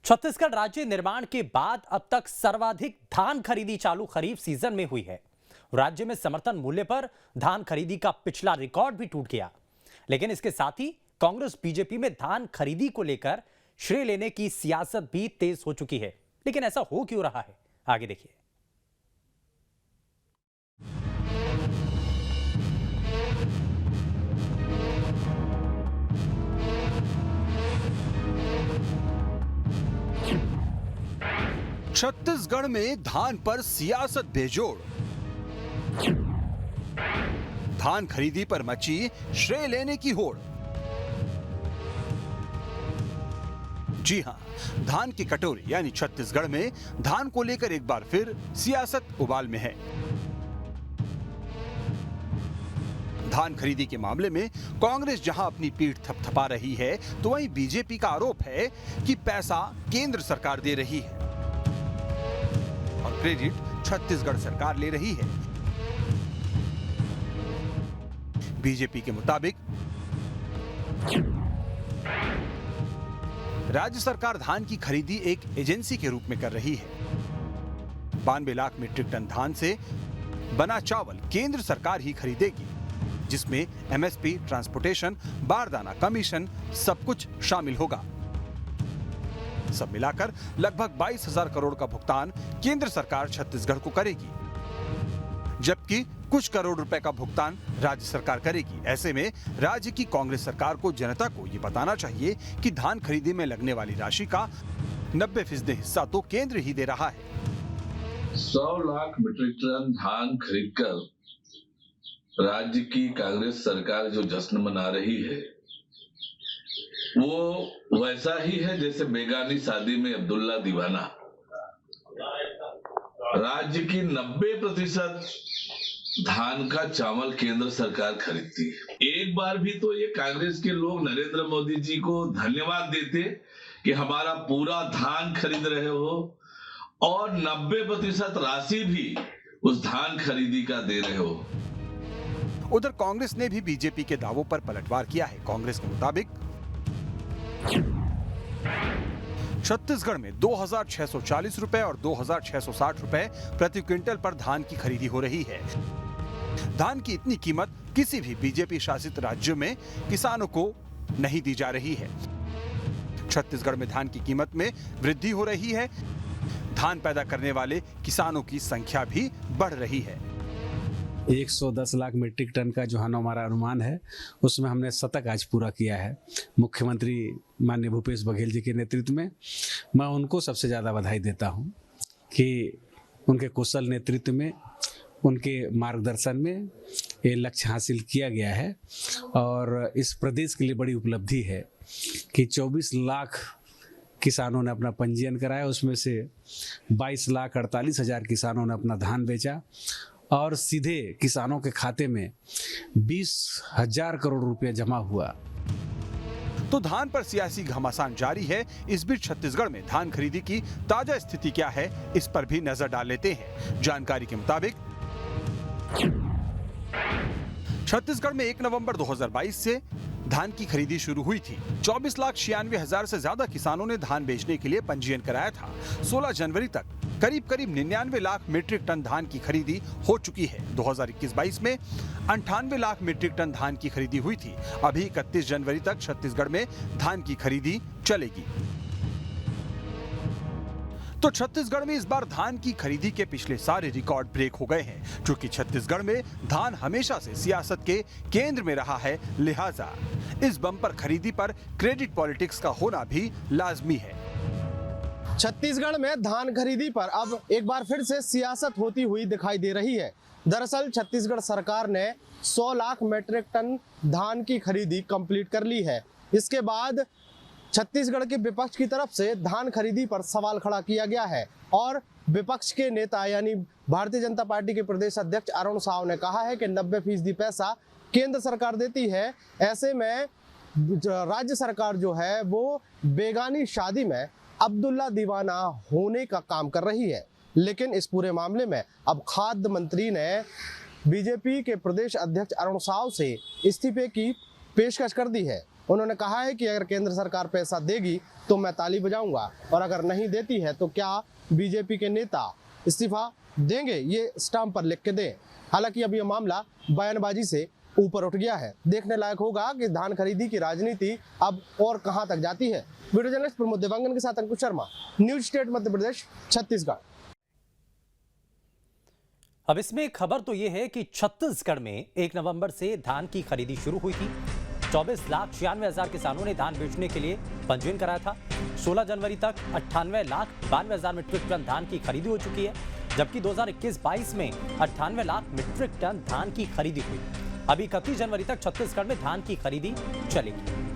छत्तीसगढ़ राज्य निर्माण के बाद अब तक सर्वाधिक धान खरीदी चालू खरीफ सीजन में हुई है। राज्य में समर्थन मूल्य पर धान खरीदी का पिछला रिकॉर्ड भी टूट गया। लेकिन इसके साथ ही कांग्रेस बीजेपी में धान खरीदी को लेकर श्रेय लेने की सियासत भी तेज हो चुकी है। लेकिन ऐसा हो क्यों रहा है, आगे देखिए। छत्तीसगढ़ में धान पर सियासत बेजोड़। धान खरीदी पर मची श्रेय लेने की होड़। जी हां, धान की कटोरी यानी छत्तीसगढ़ में धान को लेकर एक बार फिर सियासत उबाल में है। धान खरीदी के मामले में कांग्रेस जहां अपनी पीठ थपथपा रही है, तो वहीं बीजेपी का आरोप है कि पैसा केंद्र सरकार दे रही है और क्रेडिट छत्तीसगढ़ सरकार ले रही है। बीजेपी के मुताबिक राज्य सरकार धान की खरीदी एक एजेंसी के रूप में कर रही है। 92 लाख मीट्रिक टन धान से बना चावल केंद्र सरकार ही खरीदेगी, जिसमें एमएसपी, ट्रांसपोर्टेशन, बारदाना, कमीशन सब कुछ शामिल होगा। सब मिलाकर लगभग 22,000 करोड़ का भुगतान केंद्र सरकार छत्तीसगढ़ को करेगी, जबकि कुछ करोड़ रुपए का भुगतान राज्य सरकार करेगी। ऐसे में राज्य की कांग्रेस सरकार को जनता को ये बताना चाहिए कि धान खरीदी में लगने वाली राशि का 90% हिस्सा तो केंद्र ही दे रहा है। 100 लाख मीट्रिक टन धान खरीदकर राज्य की कांग्रेस सरकार जो जश्न मना रही है, वो वैसा ही है जैसे बेगानी शादी में अब्दुल्ला दीवाना। राज्य की 90% धान का चावल केंद्र सरकार खरीदती है। एक बार भी तो ये कांग्रेस के लोग नरेंद्र मोदी जी को धन्यवाद देते कि हमारा पूरा धान खरीद रहे हो और 90% राशि भी उस धान खरीदी का दे रहे हो। उधर कांग्रेस ने भी बीजेपी के दावों पर पलटवार किया है। कांग्रेस के मुताबिक छत्तीसगढ़ में 2,640 रुपए और 2,660 रुपए प्रति क्विंटल पर धान की खरीदी हो रही है। धान की इतनी कीमत किसी भी बीजेपी शासित राज्य में किसानों को नहीं दी जा रही है। छत्तीसगढ़ में धान की कीमत में वृद्धि हो रही है। धान पैदा करने वाले किसानों की संख्या भी बढ़ रही है। 110 लाख मीट्रिक टन का जो हमारा अनुमान है, उसमें हमने शतक आज पूरा किया है। मुख्यमंत्री माननीय भूपेश बघेल जी के नेतृत्व में मैं उनको सबसे ज़्यादा बधाई देता हूं कि उनके कुशल नेतृत्व में, उनके मार्गदर्शन में ये लक्ष्य हासिल किया गया है। और इस प्रदेश के लिए बड़ी उपलब्धि है कि 24 लाख किसानों ने अपना पंजीयन कराया। उसमें से 22,48,000 किसानों ने अपना धान बेचा और सीधे किसानों के खाते में 20,000 करोड़ रुपए जमा हुआ। तो धान पर सियासी घमासान जारी है। इस बीच छत्तीसगढ़ में धान खरीदी की ताजा स्थिति क्या है, इस पर भी नजर डाल लेते हैं। जानकारी के मुताबिक छत्तीसगढ़ में 1 नवंबर 2022 से धान की खरीदी शुरू हुई थी। 24,96,000 से ज्यादा किसानों ने धान बेचने के लिए पंजीयन कराया था। 16 जनवरी तक करीब 99 लाख मीट्रिक टन धान की खरीदी हो चुकी है। 2021-22 में 98 लाख मीट्रिक टन धान की खरीदी हुई थी। अभी 31 जनवरी तक छत्तीसगढ़ में धान की खरीदी चलेगी। तो छत्तीसगढ़ में इस बार धान की खरीदी के पिछले सारे रिकॉर्ड ब्रेक हो गए हैं, क्योंकि छत्तीसगढ़ में धान हमेशा से सियासत के केंद्र में रहा है। लिहाजा इस बम्पर खरीदी पर क्रेडिट पॉलिटिक्स का होना भी लाजमी है। छत्तीसगढ़ में धान खरीदी पर अब एक बार फिर से सियासत होती हुई दिखाई दे रही है। दरअसल छत्तीसगढ़ सरकार ने 100 लाख मीट्रिक टन धान की खरीदी कंप्लीट कर ली है। इसके बाद छत्तीसगढ़ के विपक्ष की तरफ से धान खरीदी पर सवाल खड़ा किया गया है और विपक्ष के नेता यानी भारतीय जनता पार्टी के प्रदेश अध्यक्ष अरुण साव ने कहा है कि 90% पैसा केंद्र सरकार देती है। ऐसे में राज्य सरकार जो है वो बेगानी शादी में अब्दुल्ला दीवाना होने का काम कर रही है। लेकिन इस पूरे मामले में अब खाद्य मंत्री ने बीजेपी के प्रदेश अध्यक्ष अरुण साव से इस्तीफे की पेशकश कर दी है। उन्होंने कहा है कि अगर केंद्र सरकार पैसा देगी तो मैं ताली बजाऊंगा और अगर नहीं देती है तो क्या बीजेपी के नेता इस्तीफा देंगे, ये स्टाम्प पर लिख के दें। हालांकि अब यह मामला बयानबाजी से ऊपर उठ गया है। देखने लायक होगा कि धान खरीदी की राजनीति अब और कहां तक जाती है। वीडियो जर्नलिस्ट प्रमोद देवांगन के साथ अंकुश शर्मा, न्यूज स्टेट मध्य प्रदेश, छत्तीसगढ़। अब इसमें एक खबर तो यह है कि छत्तीसगढ़ में 1 नवंबर से धान की खरीदी शुरू हुई थी। 24,96,000 किसानों ने धान बेचने के लिए पंजीयन कराया था। 16 जनवरी तक 98,92,000 मीट्रिक टन धान की खरीदी हो चुकी है, जबकि 2021-22 में 98 लाख मीट्रिक टन धान की खरीदी हुई। अभी 31 जनवरी तक छत्तीसगढ़ में धान की खरीदी चलेगी।